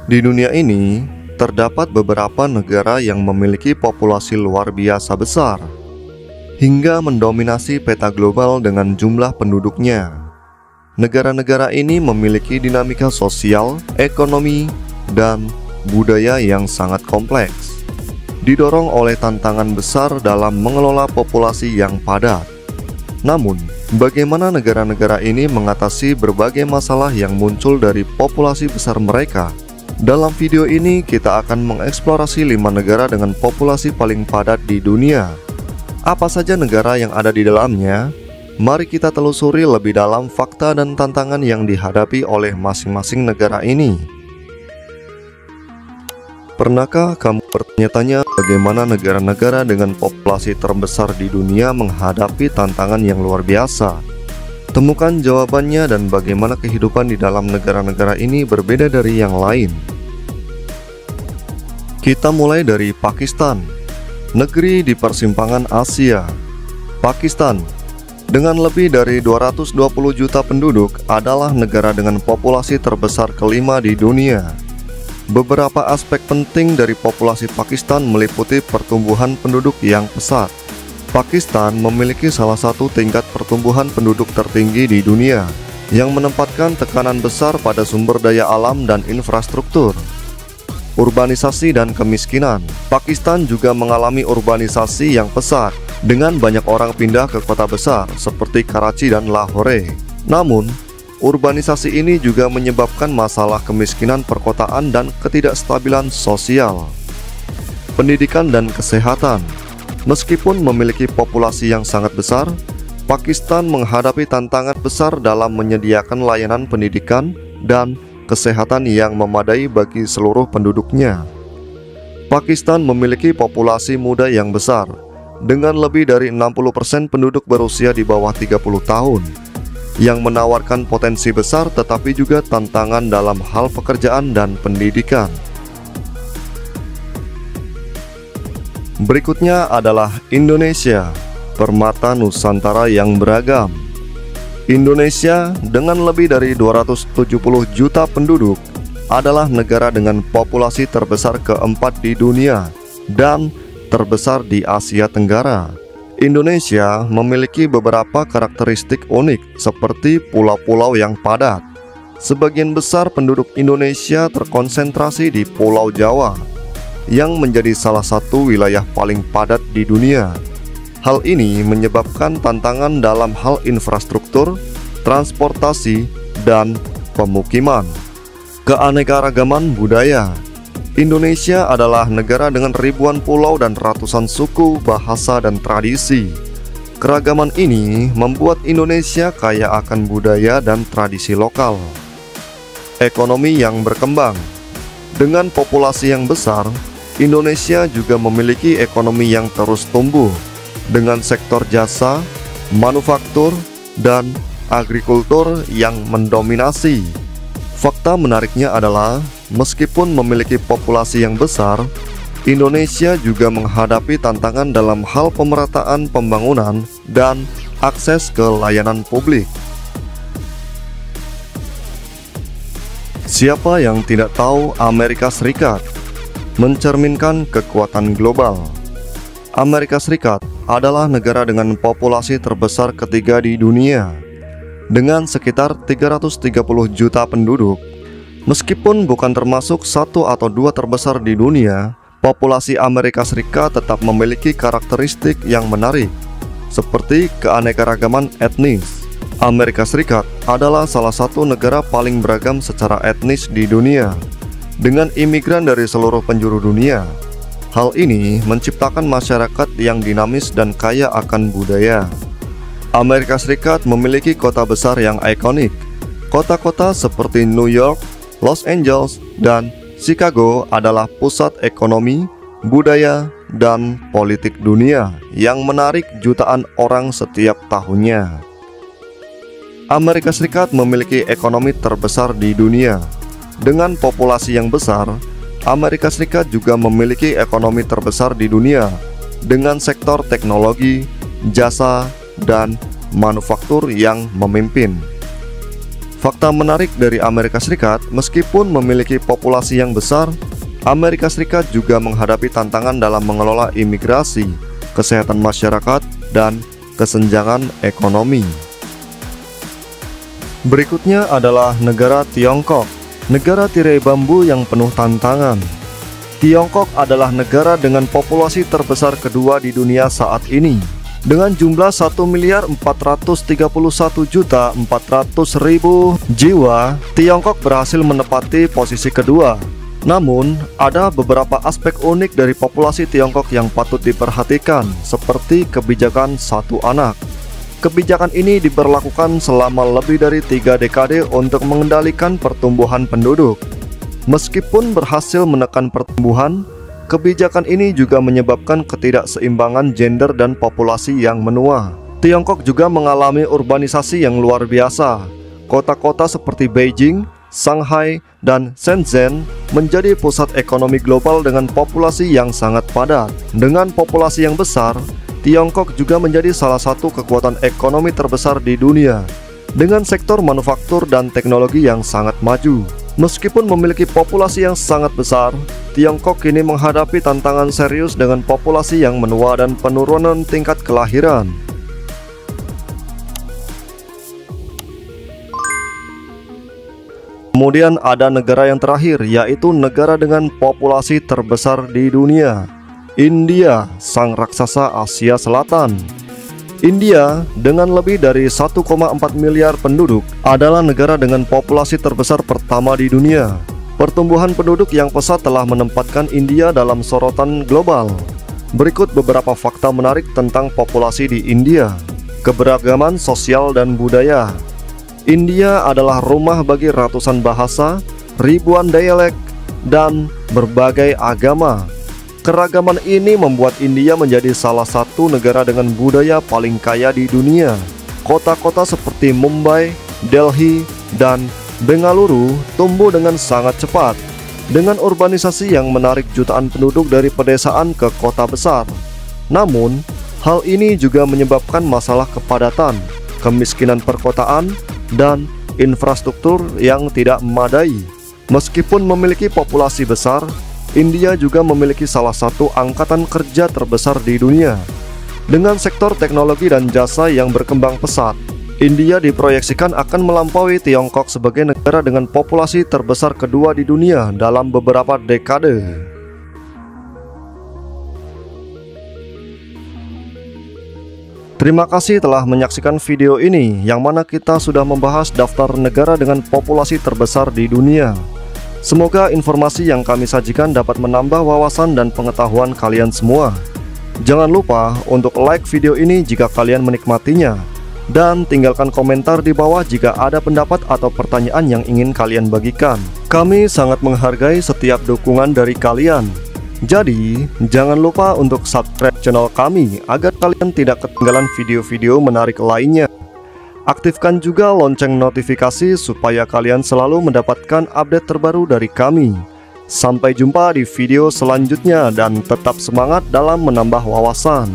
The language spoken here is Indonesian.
Di dunia ini, terdapat beberapa negara yang memiliki populasi luar biasa besar, hingga mendominasi peta global dengan jumlah penduduknya. Negara-negara ini memiliki dinamika sosial, ekonomi, dan budaya yang sangat kompleks, didorong oleh tantangan besar dalam mengelola populasi yang padat. Namun, bagaimana negara-negara ini mengatasi berbagai masalah yang muncul dari populasi besar mereka? Dalam video ini, kita akan mengeksplorasi 5 negara dengan populasi paling padat di dunia. Apa saja negara yang ada di dalamnya? Mari kita telusuri lebih dalam fakta dan tantangan yang dihadapi oleh masing-masing negara ini. Pernahkah kamu bertanya-tanya bagaimana negara-negara dengan populasi terbesar di dunia menghadapi tantangan yang luar biasa? Temukan jawabannya dan bagaimana kehidupan di dalam negara-negara ini berbeda dari yang lain. Kita mulai dari Pakistan, negeri di persimpangan Asia. Pakistan, dengan lebih dari 220 juta penduduk, adalah negara dengan populasi terbesar kelima di dunia. Beberapa aspek penting dari populasi Pakistan meliputi pertumbuhan penduduk yang pesat. Pakistan memiliki salah satu tingkat pertumbuhan penduduk tertinggi di dunia, yang menempatkan tekanan besar pada sumber daya alam dan infrastruktur. Urbanisasi dan kemiskinan. Pakistan juga mengalami urbanisasi yang pesat, dengan banyak orang pindah ke kota besar seperti Karachi dan Lahore. Namun, urbanisasi ini juga menyebabkan masalah kemiskinan perkotaan dan ketidakstabilan sosial. Pendidikan dan kesehatan. Meskipun memiliki populasi yang sangat besar, Pakistan menghadapi tantangan besar dalam menyediakan layanan pendidikan dan kesehatan yang memadai bagi seluruh penduduknya. Pakistan memiliki populasi muda yang besar, dengan lebih dari 60% penduduk berusia di bawah 30 tahun, yang menawarkan potensi besar tetapi juga tantangan dalam hal pekerjaan dan pendidikan. Berikutnya adalah Indonesia, permata Nusantara yang beragam. Indonesia dengan lebih dari 270 juta penduduk adalah negara dengan populasi terbesar keempat di dunia dan terbesar di Asia Tenggara. Indonesia memiliki beberapa karakteristik unik seperti pulau-pulau yang padat. Sebagian besar penduduk Indonesia terkonsentrasi di Pulau Jawa, yang menjadi salah satu wilayah paling padat di dunia. Hal ini menyebabkan tantangan dalam hal infrastruktur, transportasi, dan pemukiman. Keanekaragaman budaya. Indonesia adalah negara dengan ribuan pulau dan ratusan suku, bahasa, dan tradisi. Keragaman ini membuat Indonesia kaya akan budaya dan tradisi lokal. Ekonomi yang berkembang. Dengan populasi yang besar, Indonesia juga memiliki ekonomi yang terus tumbuh, dengan sektor jasa, manufaktur, dan agrikultur yang mendominasi. Fakta menariknya adalah, meskipun memiliki populasi yang besar, Indonesia juga menghadapi tantangan dalam hal pemerataan pembangunan dan akses ke layanan publik. Siapa yang tidak tahu Amerika Serikat? Mencerminkan kekuatan global. Amerika Serikat adalah negara dengan populasi terbesar ketiga di dunia, dengan sekitar 330 juta penduduk. Meskipun bukan termasuk 1 atau 2 terbesar di dunia, populasi Amerika Serikat tetap memiliki karakteristik yang menarik, seperti keanekaragaman etnis. Amerika Serikat adalah salah satu negara paling beragam secara etnis di dunia, dengan imigran dari seluruh penjuru dunia. Hal ini menciptakan masyarakat yang dinamis dan kaya akan budaya. Amerika Serikat memiliki kota besar yang ikonik. Kota-kota seperti New York, Los Angeles, dan Chicago adalah pusat ekonomi, budaya, dan politik dunia yang menarik jutaan orang setiap tahunnya. Amerika Serikat memiliki ekonomi terbesar di dunia. Dengan populasi yang besar, Amerika Serikat juga memiliki ekonomi terbesar di dunia, dengan sektor teknologi, jasa, dan manufaktur yang memimpin. Fakta menarik dari Amerika Serikat, meskipun memiliki populasi yang besar, Amerika Serikat juga menghadapi tantangan dalam mengelola imigrasi, kesehatan masyarakat, dan kesenjangan ekonomi. Berikutnya adalah negara Tiongkok, negara tirai bambu yang penuh tantangan. Tiongkok adalah negara dengan populasi terbesar kedua di dunia saat ini. Dengan jumlah 1.431.400.000 jiwa, Tiongkok berhasil menempati posisi kedua. Namun, ada beberapa aspek unik dari populasi Tiongkok yang patut diperhatikan, seperti kebijakan satu anak. Kebijakan ini diberlakukan selama lebih dari 3 dekade untuk mengendalikan pertumbuhan penduduk. Meskipun berhasil menekan pertumbuhan, kebijakan ini juga menyebabkan ketidakseimbangan gender dan populasi yang menua. Tiongkok juga mengalami urbanisasi yang luar biasa. Kota-kota seperti Beijing, Shanghai, dan Shenzhen menjadi pusat ekonomi global dengan populasi yang sangat padat. Dengan populasi yang besar, Tiongkok juga menjadi salah satu kekuatan ekonomi terbesar di dunia, dengan sektor manufaktur dan teknologi yang sangat maju. Meskipun memiliki populasi yang sangat besar, Tiongkok kini menghadapi tantangan serius dengan populasi yang menua dan penurunan tingkat kelahiran. Kemudian ada negara yang terakhir, yaitu negara dengan populasi terbesar di dunia, India, sang raksasa Asia Selatan. India dengan lebih dari 1,4 miliar penduduk adalah negara dengan populasi terbesar pertama di dunia. Pertumbuhan penduduk yang pesat telah menempatkan India dalam sorotan global. Berikut beberapa fakta menarik tentang populasi di India. Keberagaman sosial dan budaya. India adalah rumah bagi ratusan bahasa, ribuan dialek, dan berbagai agama. Keragaman ini membuat India menjadi salah satu negara dengan budaya paling kaya di dunia. Kota-kota seperti Mumbai, Delhi, dan Bengaluru tumbuh dengan sangat cepat, dengan urbanisasi yang menarik jutaan penduduk dari pedesaan ke kota besar. Namun, hal ini juga menyebabkan masalah kepadatan, kemiskinan perkotaan, dan infrastruktur yang tidak memadai. Meskipun memiliki populasi besar, India juga memiliki salah satu angkatan kerja terbesar di dunia. Dengan sektor teknologi dan jasa yang berkembang pesat, India diproyeksikan akan melampaui Tiongkok sebagai negara dengan populasi terbesar kedua di dunia dalam beberapa dekade. Terima kasih telah menyaksikan video ini, yang mana kita sudah membahas daftar negara dengan populasi terbesar di dunia. Semoga informasi yang kami sajikan dapat menambah wawasan dan pengetahuan kalian semua. Jangan lupa untuk like video ini jika kalian menikmatinya, dan tinggalkan komentar di bawah jika ada pendapat atau pertanyaan yang ingin kalian bagikan. Kami sangat menghargai setiap dukungan dari kalian. Jadi, jangan lupa untuk subscribe channel kami agar kalian tidak ketinggalan video-video menarik lainnya. Aktifkan juga lonceng notifikasi supaya kalian selalu mendapatkan update terbaru dari kami. Sampai jumpa di video selanjutnya dan tetap semangat dalam menambah wawasan.